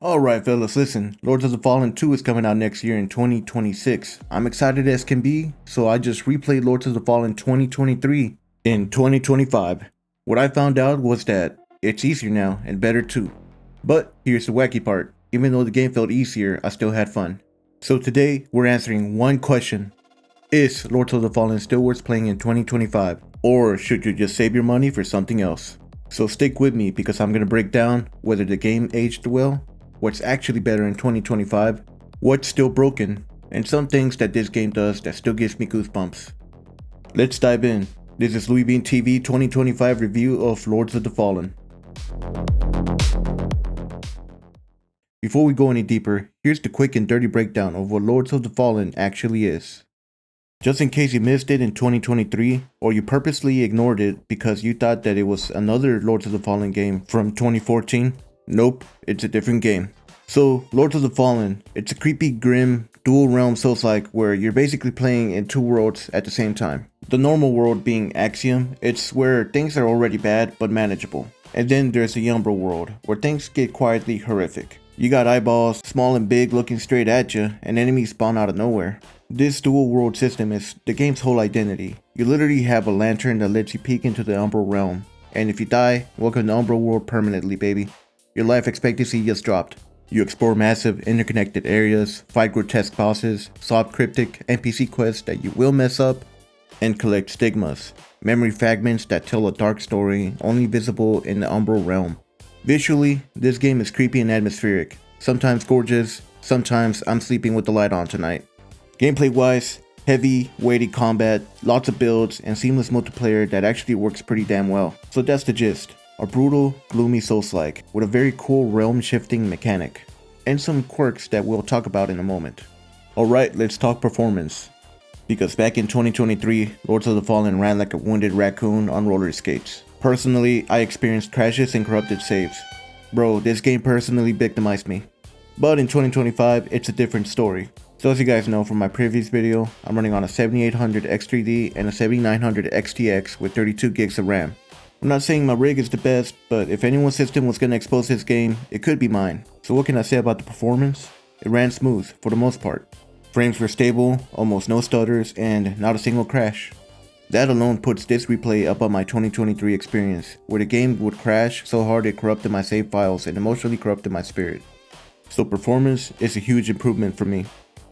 Alright fellas, listen, Lords of the Fallen 2 is coming out next year in 2026. I'm excited as can be, so I just replayed Lords of the Fallen 2023 in 2025. What I found out was that it's easier now and better too. But here's the wacky part, even though the game felt easier, I still had fun. So today, we're answering one question. Is Lords of the Fallen still worth playing in 2025? Or should you just save your money for something else? So stick with me because I'm going to break down whether the game aged well, what's actually better in 2025, what's still broken, and some things that this game does that still gives me goosebumps. Let's dive in. This is LouieBeanTV 2025 review of Lords of the Fallen. Before we go any deeper, here's the quick and dirty breakdown of what Lords of the Fallen actually is. Just in case you missed it in 2023, or you purposely ignored it because you thought that it was another Lords of the Fallen game from 2014, nope, it's a different game. So, Lords of the Fallen, it's a creepy, grim, dual realm Soulslike where you're basically playing in two worlds at the same time. The normal world being Axiom, it's where things are already bad but manageable. And then there's the Umbral world, where things get quietly horrific. You got eyeballs, small and big, looking straight at you, and enemies spawn out of nowhere. This dual world system is the game's whole identity. You literally have a lantern that lets you peek into the Umbral realm. And if you die, welcome to Umbral world permanently, baby. Your life expectancy just dropped. You explore massive, interconnected areas, fight grotesque bosses, solve cryptic NPC quests that you will mess up, and collect stigmas, memory fragments that tell a dark story only visible in the Umbral realm. Visually, this game is creepy and atmospheric, sometimes gorgeous, sometimes I'm sleeping with the light on tonight. Gameplay-wise, heavy, weighty combat, lots of builds, and seamless multiplayer that actually works pretty damn well. So that's the gist. A brutal, gloomy Soulslike with a very cool realm-shifting mechanic, and some quirks that we'll talk about in a moment. Alright, let's talk performance. Because back in 2023, Lords of the Fallen ran like a wounded raccoon on roller skates. Personally, I experienced crashes and corrupted saves. Bro, this game personally victimized me. But in 2025, it's a different story. So as you guys know from my previous video, I'm running on a 7800 X3D and a 7900 XTX with 32 gigs of RAM. I'm not saying my rig is the best, but if anyone's system was going to expose this game, it could be mine. So what can I say about the performance? It ran smooth, for the most part. Frames were stable, almost no stutters, and not a single crash. That alone puts this replay up on my 2023 experience, where the game would crash so hard it corrupted my save files and emotionally corrupted my spirit. So performance is a huge improvement for me.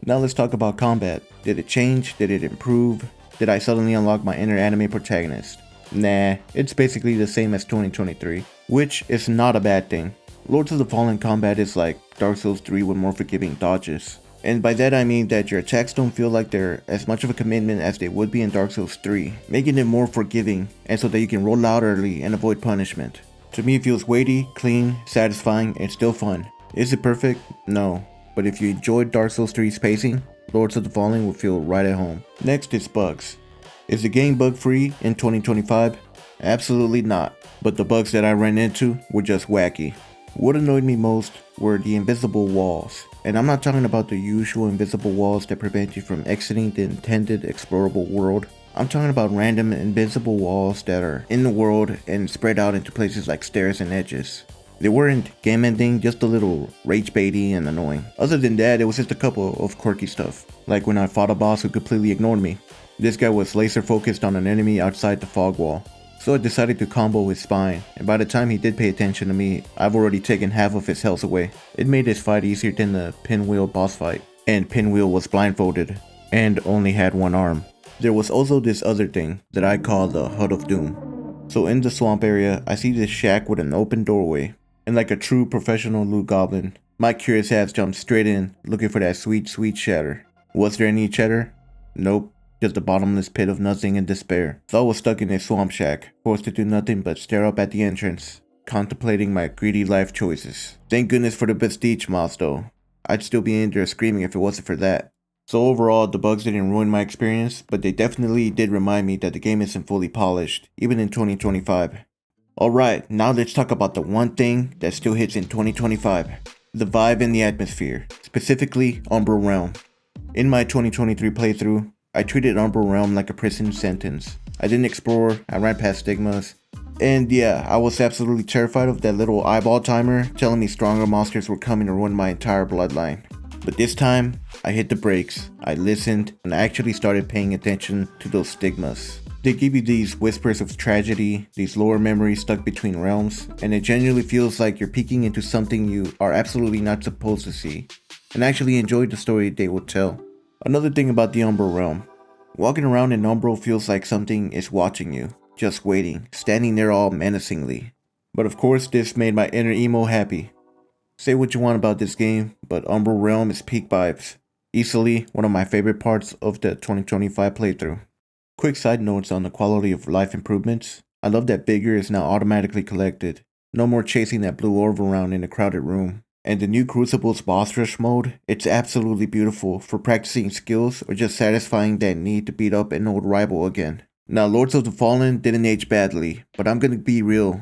Now let's talk about combat. Did it change? Did it improve? Did I suddenly unlock my inner anime protagonist? Nah, it's basically the same as 2023, which is not a bad thing. Lords of the Fallen combat is like Dark Souls 3 with more forgiving dodges. And by that I mean that your attacks don't feel like they're as much of a commitment as they would be in Dark Souls 3, making it more forgiving, and so that you can roll out early and avoid punishment. To me it feels weighty, clean, satisfying, and still fun. Is it perfect? No. But if you enjoyed Dark Souls 3's pacing, Lords of the Fallen will feel right at home. Next is bugs. Is the game bug-free in 2025? Absolutely not, but the bugs that I ran into were just wacky. What annoyed me most were the invisible walls, and I'm not talking about the usual invisible walls that prevent you from exiting the intended explorable world. I'm talking about random invisible walls that are in the world and spread out into places like stairs and edges. They weren't game ending, just a little rage baity and annoying. Other than that, it was just a couple of quirky stuff, like when I fought a boss who completely ignored me. This guy was laser focused on an enemy outside the fog wall, so I decided to combo his spine, and by the time he did pay attention to me, I've already taken half of his health away. It made this fight easier than the Pinwheel boss fight, and Pinwheel was blindfolded, and only had one arm. There was also this other thing that I call the Hut of Doom. So in the swamp area, I see this shack with an open doorway, and like a true professional loot goblin, my curious ass jumped straight in, looking for that sweet, sweet cheddar. Was there any cheddar? Nope. Just a bottomless pit of nothing and despair. So I was stuck in a swamp shack, forced to do nothing but stare up at the entrance, contemplating my greedy life choices. Thank goodness for the prestige mods though. I'd still be in there screaming if it wasn't for that. So overall, the bugs didn't ruin my experience, but they definitely did remind me that the game isn't fully polished, even in 2025. Alright, now let's talk about the one thing that still hits in 2025. The vibe and the atmosphere, specifically Umbral Realm. In my 2023 playthrough, I treated Umbral Realm like a prison sentence. I didn't explore, I ran past stigmas, And yeah, I was absolutely terrified of that little eyeball timer telling me stronger monsters were coming to ruin my entire bloodline. But this time, I hit the brakes, I listened, and I actually started paying attention to those stigmas. They give you these whispers of tragedy, these lower memories stuck between realms, and it genuinely feels like you're peeking into something you are absolutely not supposed to see, and actually enjoy the story they will tell. Another thing about the Umbral realm. Walking around in Umbral feels like something is watching you, just waiting, standing there all menacingly. But of course, this made my inner emo happy. Say what you want about this game, but Umbral Realm is peak vibes. Easily one of my favorite parts of the 2025 playthrough. Quick side notes on the quality of life improvements. I love that Vigor is now automatically collected. No more chasing that blue orb around in a crowded room. And the new Crucible's boss rush mode, it's absolutely beautiful for practicing skills or just satisfying that need to beat up an old rival again. Now, Lords of the Fallen didn't age badly, but I'm gonna be real.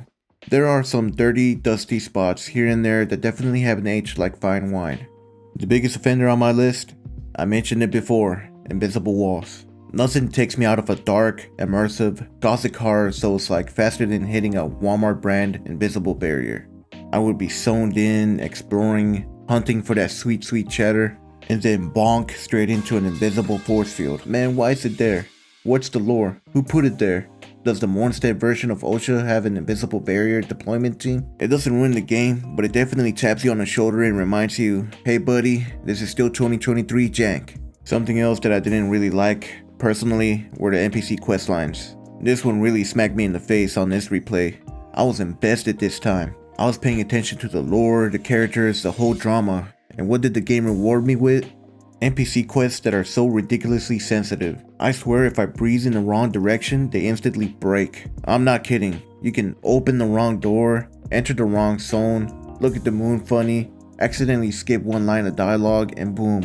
There are some dirty, dusty spots here and there that definitely haven't aged like fine wine. The biggest offender on my list? I mentioned it before, invisible walls. Nothing takes me out of a dark, immersive, gothic horror Soulslike faster than hitting a Walmart brand invisible barrier. I would be zoned in, exploring, hunting for that sweet cheddar, and then bonk straight into an invisible force field. Man, why is it there? What's the lore? Who put it there? Does the Mornstead version of OSHA have an invisible barrier deployment team? It doesn't ruin the game, but it definitely taps you on the shoulder and reminds you, hey buddy, this is still 2023 jank. Something else that I didn't really like, personally, were the NPC quest lines. This one really smacked me in the face on this replay. I was invested this time. I was paying attention to the lore, the characters, the whole drama, and what did the game reward me with? NPC quests that are so ridiculously sensitive. I swear if I breeze in the wrong direction, they instantly break. I'm not kidding. You can open the wrong door, enter the wrong zone, look at the moon funny, accidentally skip one line of dialogue, and boom.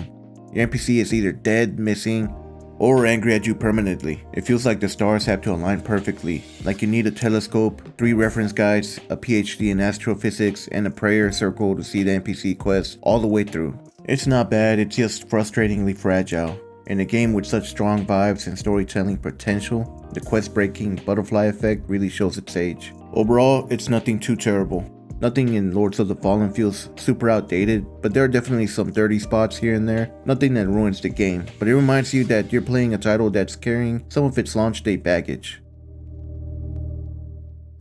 Your NPC is either dead, missing, or angry at you permanently. It feels like the stars have to align perfectly, like you need a telescope, 3 reference guides, a PhD in astrophysics, and a prayer circle to see the NPC quests all the way through. It's not bad, it's just frustratingly fragile. In a game with such strong vibes and storytelling potential, the quest-breaking butterfly effect really shows its age. Overall, it's nothing too terrible. Nothing in Lords of the Fallen feels super outdated, but there are definitely some dirty spots here and there. Nothing that ruins the game, but it reminds you that you're playing a title that's carrying some of its launch date baggage.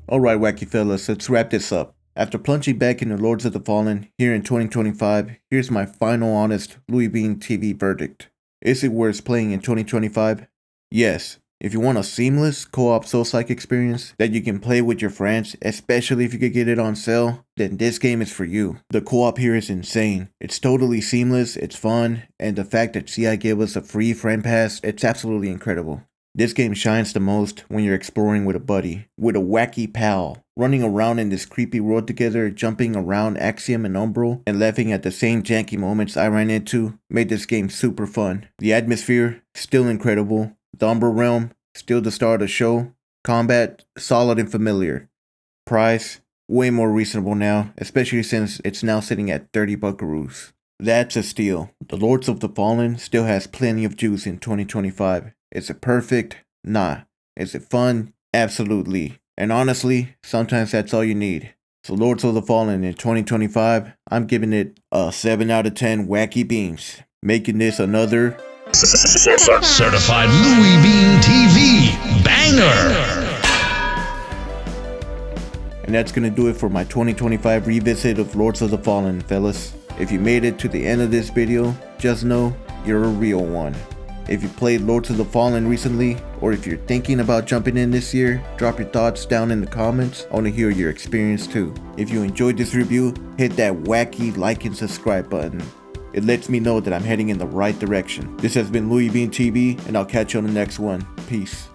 Alright wacky fellas, let's wrap this up. After plunging back into Lords of the Fallen here in 2025, here's my final honest LouieBeanTV verdict. Is it worth playing in 2025? Yes. If you want a seamless co-op Soulslike experience that you can play with your friends, especially if you could get it on sale, then this game is for you. The co-op here is insane. It's totally seamless, it's fun, and the fact that CI gave us a free friend pass, it's absolutely incredible. This game shines the most when you're exploring with a buddy, with a wacky pal, running around in this creepy world together, jumping around Axiom and Umbral, and laughing at the same janky moments I ran into, made this game super fun. The atmosphere, still incredible. The Umbral realm, still the star of the show. Combat, solid and familiar. Price, way more reasonable now, especially since it's now sitting at 30 buckaroos. That's a steal. The Lords of the Fallen still has plenty of juice in 2025. Is it perfect? Nah. Is it fun? Absolutely. And honestly, sometimes that's all you need. So Lords of the Fallen in 2025, I'm giving it a 7 out of 10 wacky beans, making this another Certified LouieBeanTV banger. And that's gonna do it for my 2025 revisit of Lords of the Fallen, fellas. If you made it to the end of this video, just know you're a real one. If you played Lords of the Fallen recently, or if you're thinking about jumping in this year, drop your thoughts down in the comments. I want to hear your experience too. If you enjoyed this review, hit that wacky like and subscribe button. It lets me know that I'm heading in the right direction. This has been LouieBeanTV, and I'll catch you on the next one. Peace.